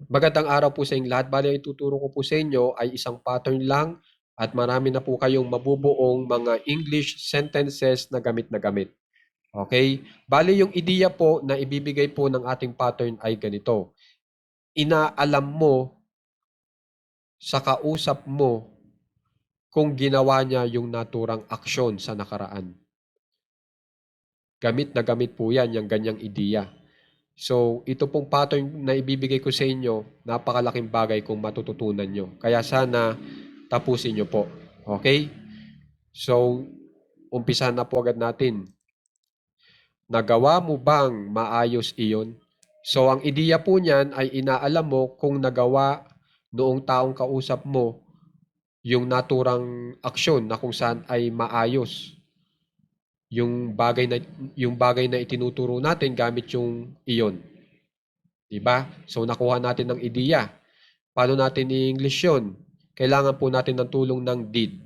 Magandang araw po sa inyong lahat. Bale, ang ituturo ko po sa inyo ay isang pattern lang at marami na po kayong mabubuong mga English sentences na gamit na gamit. Okay? Bale, yung ideya po na ibibigay po ng ating pattern ay ganito. Inaalam mo sa kausap mo kung ginawa niya yung naturang aksyon sa nakaraan. Gamit na gamit po yan, yung ganyang ideya. So, ito pong pattern na ibibigay ko sa inyo, napakalaking bagay kung matututunan nyo. Kaya sana tapusin nyo po. Okay? So, umpisahan na po agad natin. Nagawa mo bang maayos iyon? So, ang ideya po niyan ay inaalam mo kung nagawa noong taong kausap mo yung naturang aksyon na kung saan ay maayos. Yung bagay na itinuturo natin gamit yung iyon. Diba? So, nakuha natin ng ideya. Paano natin i-English yun? Kailangan po natin ng tulong ng did.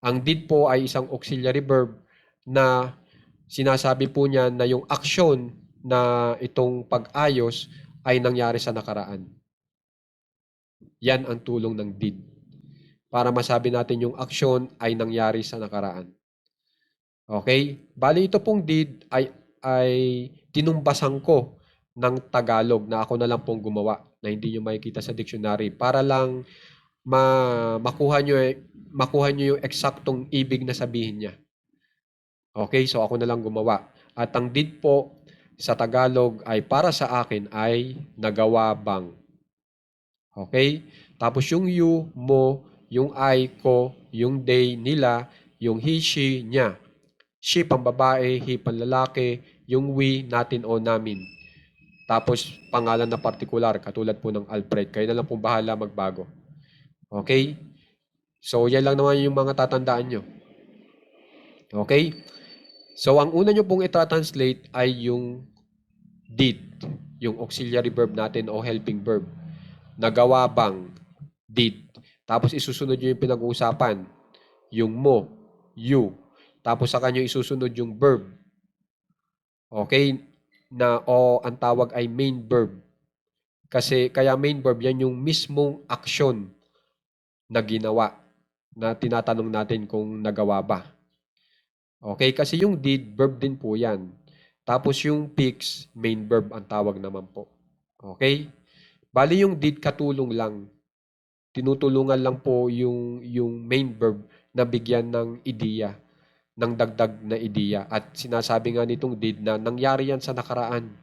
Ang did po ay isang auxiliary verb na sinasabi po niya na yung aksyon na itong pag-ayos ay nangyari sa nakaraan. Yan ang tulong ng did. Para masabi natin yung aksyon ay nangyari sa nakaraan. Okay? Bali ito pong did ay tinumbasan ko ng Tagalog na ako na lang pong gumawa na hindi nyo makikita sa dictionary para lang makuha nyo yung eksaktong ibig na sabihin niya. Okay, so ako na lang gumawa. At ang did po sa Tagalog ay para sa akin ay nagawa bang. Okay? Tapos yung you, mo, yung I, ko, yung they, nila, yung he, she, niya. She pambabae, he panlalaki, yung we, natin o namin. Tapos pangalan na partikular, katulad po ng Alfred. Kayo na lang pong bahala magbago. Okay? So, yan lang naman yung mga tatandaan nyo. Okay? So, ang una nyo pong ita-translate ay yung did, yung auxiliary verb natin o helping verb. Nagawa bang, did. Tapos isusunod nyo yung pinag-uusapan, yung mo, you. Tapos sa kanyo isusunod yung verb. Okay? Na o ang tawag ay main verb. Kasi kaya main verb yan yung mismong aksyon na ginawa na tinatanong natin kung nagawa ba. Okay? Kasi yung did, verb din po yan. Tapos yung fix, main verb ang tawag naman po. Okay? Bali yung did katulong lang. Tinutulungan lang po yung main verb na bigyan ng ideya, ng dagdag na ideya. At sinasabi nga nitong did na nangyari yan sa nakaraan.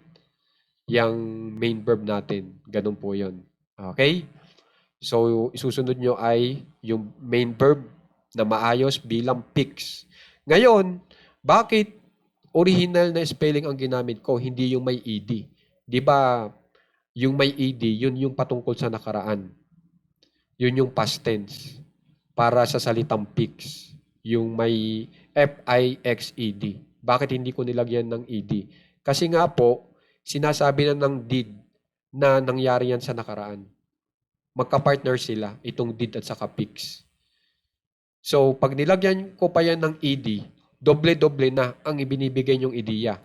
Yang main verb natin. Ganun po yun. Okay? So, isusunod nyo ay yung main verb na maayos bilang fix. Ngayon, bakit original na spelling ang ginamit ko, hindi yung may ed? Di ba yung may ed, yun yung patungkol sa nakaraan. Yun yung past tense. Para sa salitang fix. Yung may F-I-X-E-D. Bakit hindi ko nilagyan ng ed? Kasi nga po, sinasabi na ng did na nangyari yan sa nakaraan. Magka-partner sila, itong did at saka fix. So, pag nilagyan ko pa yan ng ed, doble-doble na ang ibinibigay niyong ideya.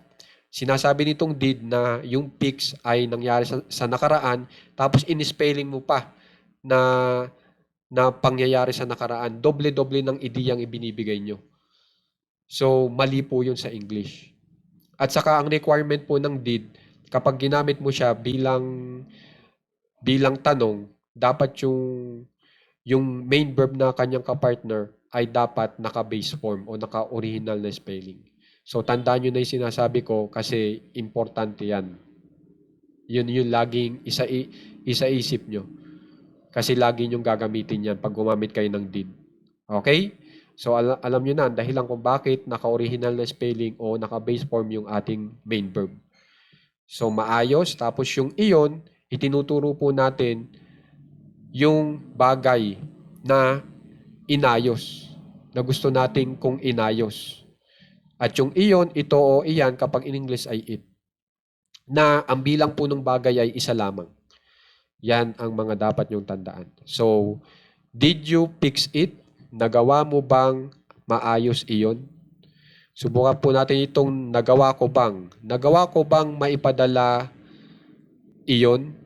Sinasabi nitong did na yung fix ay nangyari sa nakaraan, tapos in-spelling mo pa na pangyayari sa nakaraan. Doble-doble ng ideyang ibinibigay nyo. So, mali po yun sa English. At saka ang requirement po ng did, kapag ginamit mo siya bilang tanong, dapat yung main verb na kanyang kapartner ay dapat naka-base form o naka-original na spelling. So, tandaan nyo na yung sinasabi ko kasi importante yan. Yun yung laging isa-isip nyo. Kasi lagi nyong gagamitin yan pag gumamit kayo ng did. Okay? So, alam nyo na, dahilan kung bakit naka-original na spelling o naka-base form yung ating main verb. So, maayos. Tapos yung iyon, itinuturo po natin yung bagay na inayos. Na gusto natin kung inayos. At yung iyon, ito o iyan, kapag in English ay it. Na ang bilang po ng bagay ay isa lamang. Yan ang mga dapat nyong tandaan. So, did you fix it? Nagawa mo bang maayos iyon? Subukan po natin itong nagawa ko bang. Nagawa ko bang maipadala iyon?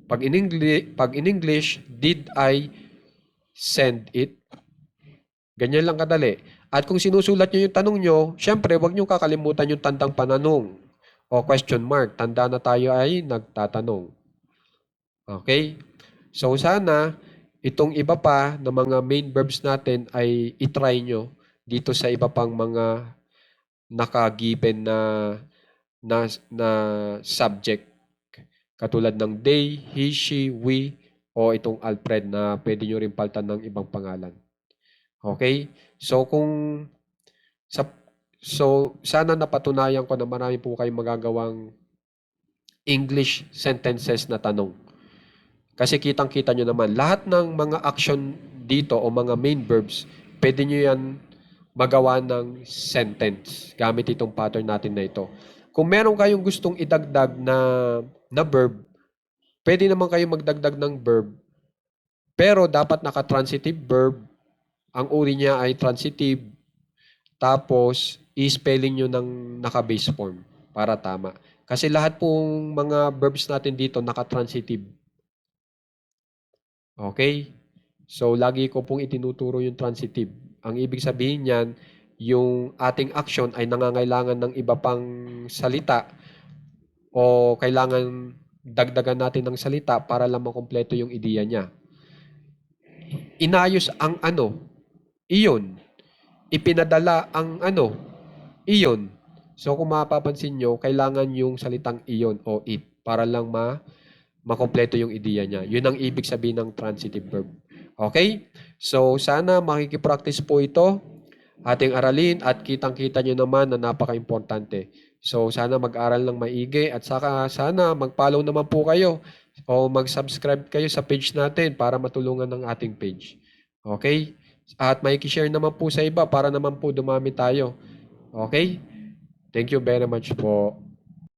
Pag in English, did I send it? Ganyan lang kadali. At kung sinusulat nyo yung tanong nyo, syempre, huwag nyo kakalimutan yung tandang pananong o question mark. Tanda na tayo ay nagtatanong. Okay? So, sana itong iba pa na mga main verbs natin ay itry nyo dito sa iba pang mga naka-given na subject. Katulad ng they, he, she, we, o itong Alfred na pwede nyo rin palitan ng ibang pangalan. Okay? So, sa, sana napatunayan ko na marami po kayong magagawang English sentences na tanong. Kasi kitang-kita nyo naman, lahat ng mga action dito o mga main verbs, pwede nyo yan magawa ng sentence gamit itong pattern natin na ito. Kung meron kayong gustong idagdag na verb, pwede naman kayo magdagdag ng verb, pero dapat naka-transitive verb, ang uri niya ay transitive, tapos i-spelling nyo ng naka-base form para tama. Kasi lahat pong mga verbs natin dito naka-transitive. Okay? So, lagi ko pong itinuturo yung transitive. Ang ibig sabihin niyan, yung ating action ay nangangailangan ng iba pang salita o kailangan dagdagan natin ng salita para lang makumpleto yung ideya niya. Inayos ang ano, iyon. Ipinadala ang ano, iyon. So, kung mapapansin nyo, kailangan yung salitang iyon o it para lang makompleto yung ideya niya. Yun ang ibig sabihin ng transitive verb. Okay? So, sana makikipractice po ito, ating aralin at kitang-kita nyo naman na napaka-importante. So, sana mag-aral ng maigi at saka sana mag-follow naman po kayo o mag-subscribe kayo sa page natin para matulungan ng ating page. Okay? At maiki-share naman po sa iba para naman po dumami tayo. Okay? Thank you very much po.